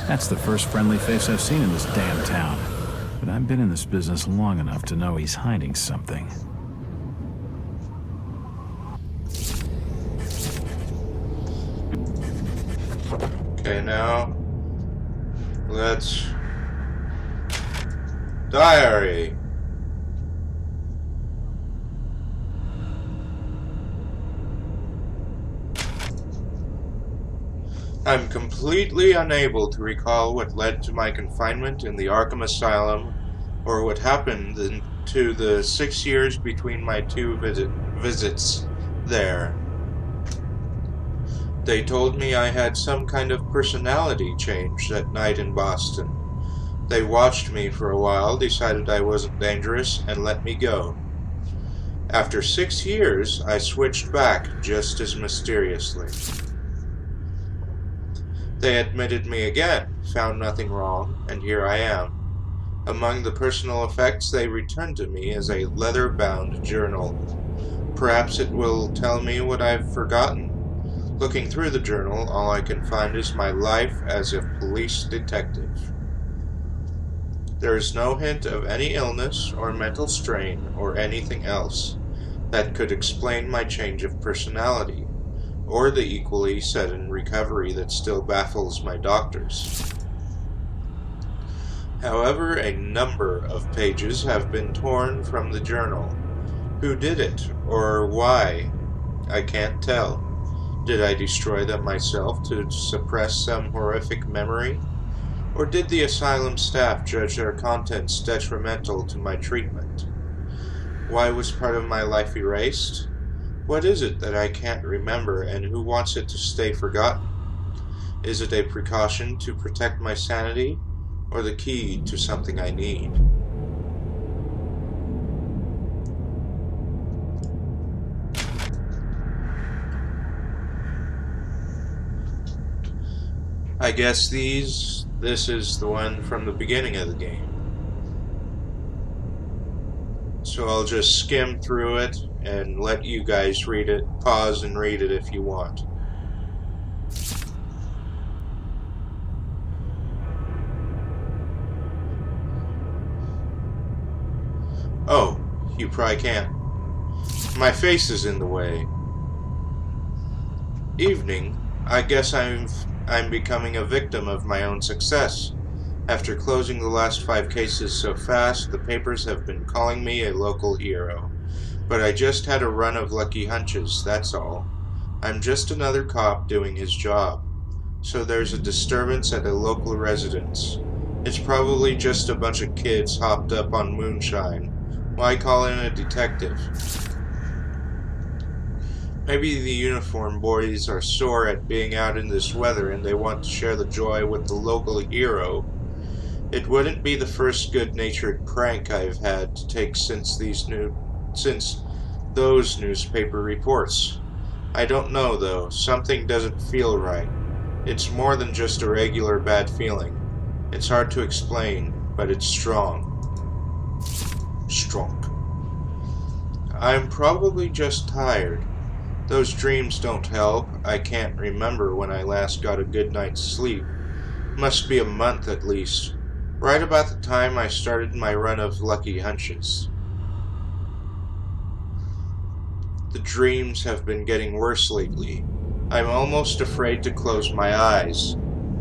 That's the first friendly face I've seen in this damn town. But I've been in this business long enough to know he's hiding something. Okay, now let's diary. I'm completely unable to recall what led to my confinement in the Arkham Asylum or what happened to the 6 years between my two visits there. They told me I had some kind of personality change that night in Boston. They watched me for a while, decided I wasn't dangerous, and let me go. After 6 years, I switched back just as mysteriously. They admitted me again, found nothing wrong, and here I am. Among the personal effects they returned to me is a leather-bound journal. Perhaps it will tell me what I've forgotten. Looking through the journal, all I can find is my life as a police detective. There is no hint of any illness or mental strain or anything else that could explain my change of personality, or the equally sudden recovery that still baffles my doctors. However, a number of pages have been torn from the journal. Who did it, or why? I can't tell. Did I destroy them myself to suppress some horrific memory? Or did the asylum staff judge their contents detrimental to my treatment? Why was part of my life erased? What is it that I can't remember, and who wants it to stay forgotten? Is it a precaution to protect my sanity, or the key to something I need? I guess this is the one from the beginning of the game. So I'll just skim through it and let you guys read it. Pause and read it if you want. Oh, you probably can't. My face is in the way. Evening. I guess I'm becoming a victim of my own success. After closing the last 5 cases so fast, the papers have been calling me a local hero. But I just had a run of lucky hunches, that's all. I'm just another cop doing his job. So there's a disturbance at a local residence. It's probably just a bunch of kids hopped up on moonshine. Why call in a detective? Maybe the uniform boys are sore at being out in this weather and they want to share the joy with the local hero. It wouldn't be the first good-natured prank I've had to take since those newspaper reports. I don't know, though. Something doesn't feel right. It's more than just a regular bad feeling. It's hard to explain, but it's strong. Strong. I'm probably just tired. Those dreams don't help. I can't remember when I last got a good night's sleep. Must be a month at least. Right about the time I started my run of lucky hunches. The dreams have been getting worse lately. I'm almost afraid to close my eyes.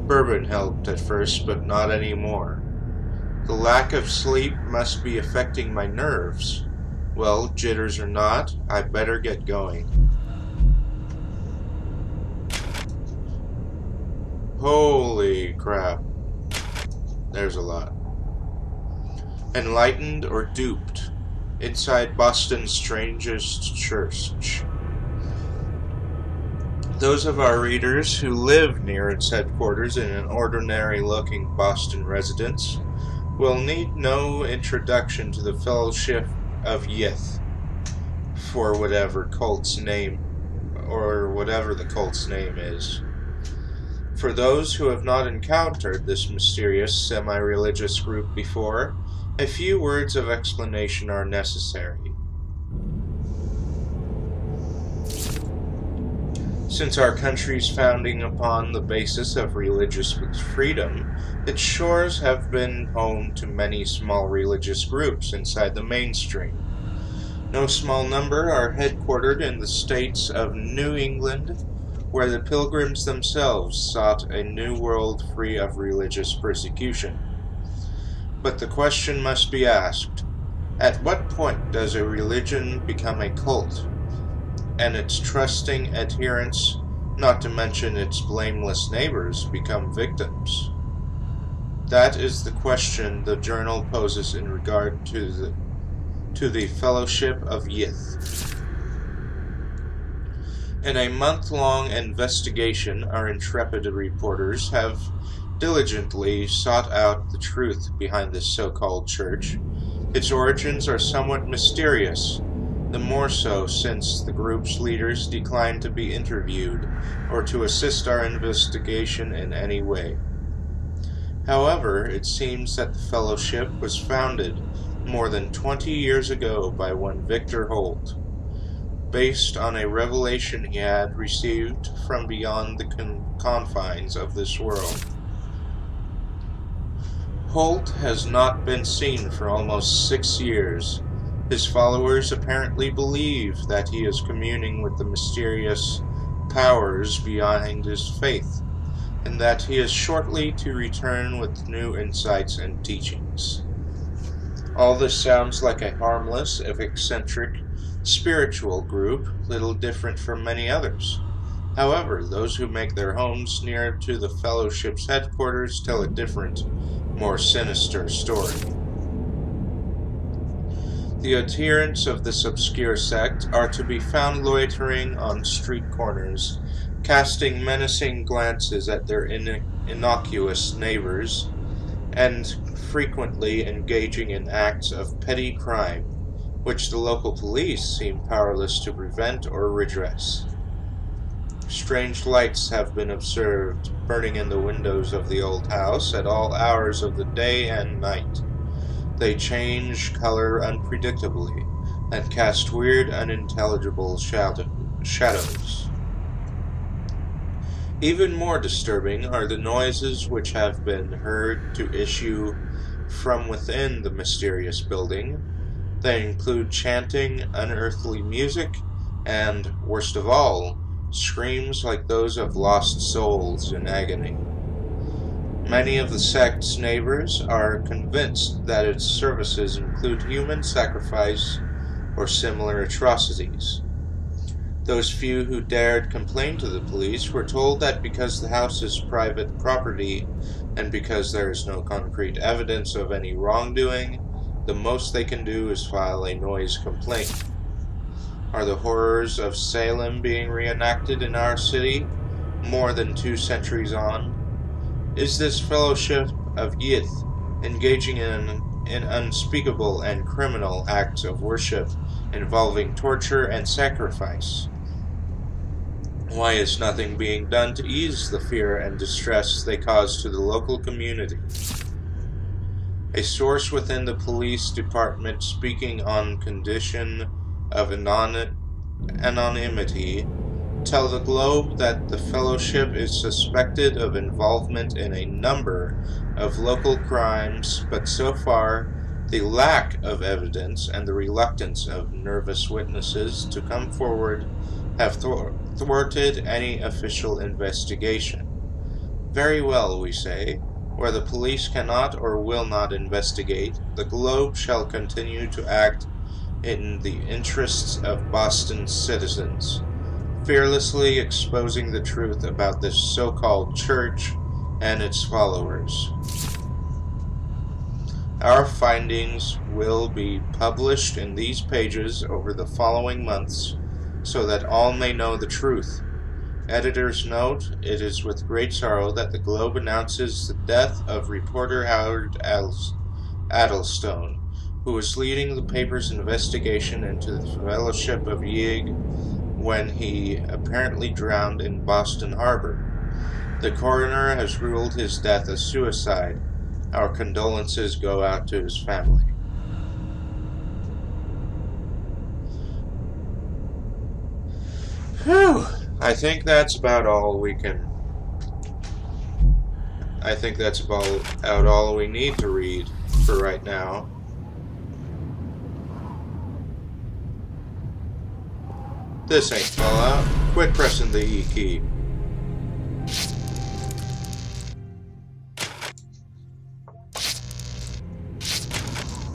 Bourbon helped at first, but not anymore. The lack of sleep must be affecting my nerves. Well, jitters or not, I better get going. Holy crap. There's a lot. Enlightened or duped? Inside Boston's strangest church. Those of our readers who live near its headquarters in an ordinary-looking Boston residence will need no introduction to the Fellowship of Yith, for whatever cult's name, or whatever the cult's name is. For those who have not encountered this mysterious semi-religious group before, a few words of explanation are necessary. Since our country's founding upon the basis of religious freedom, its shores have been home to many small religious groups inside the mainstream. No small number are headquartered in the states of New England, where the Pilgrims themselves sought a new world free of religious persecution. But the question must be asked, at what point does a religion become a cult, and its trusting adherents, not to mention its blameless neighbors, become victims? That is the question the journal poses in regard to the Fellowship of Yith. In a month-long investigation, our intrepid reporters have diligently sought out the truth behind this so-called church. Its origins are somewhat mysterious, the more so since the group's leaders declined to be interviewed or to assist our investigation in any way. However, it seems that the fellowship was founded more than 20 years ago by one Victor Holt, based on a revelation he had received from beyond the confines of this world. Holt has not been seen for almost 6 years. His followers apparently believe that he is communing with the mysterious powers behind his faith, and that he is shortly to return with new insights and teachings. All this sounds like a harmless, if eccentric, spiritual group, little different from many others. However, those who make their homes near to the fellowship's headquarters tell a different, more sinister story. The adherents of this obscure sect are to be found loitering on street corners, casting menacing glances at their innocuous neighbors, and frequently engaging in acts of petty crime, which the local police seem powerless to prevent or redress. Strange lights have been observed burning in the windows of the old house at all hours of the day and night. They change color unpredictably and cast weird, unintelligible shadows. Even more disturbing are the noises which have been heard to issue from within the mysterious building. They include chanting, unearthly music, and, worst of all, screams like those of lost souls in agony. Many of the sect's neighbors are convinced that its services include human sacrifice or similar atrocities. Those few who dared complain to the police were told that because the house is private property and because there is no concrete evidence of any wrongdoing, the most they can do is file a noise complaint. Are the horrors of Salem being reenacted in our city, more than 2 centuries on? Is this fellowship of Yith engaging in unspeakable and criminal acts of worship involving torture and sacrifice? Why is nothing being done to ease the fear and distress they cause to the local community? A source within the police department, speaking on condition of anonymity, tell the Globe that the fellowship is suspected of involvement in a number of local crimes, but so far the lack of evidence and the reluctance of nervous witnesses to come forward have thwarted any official investigation. Very well, we say. Where the police cannot or will not investigate, the Globe shall continue to act in the interests of Boston's citizens, fearlessly exposing the truth about this so-called church and its followers. Our findings will be published in these pages over the following months so that all may know the truth. Editor's note: it is with great sorrow that the Globe announces the death of reporter Howard Addlestone, who was leading the paper's investigation into the Fellowship of Yig when he apparently drowned in Boston Harbor. The coroner has ruled his death a suicide. Our condolences go out to his family. Whew! I think that's about all we can. I think that's about all we need to read for right now. This ain't Fallout. Quit pressing the E key.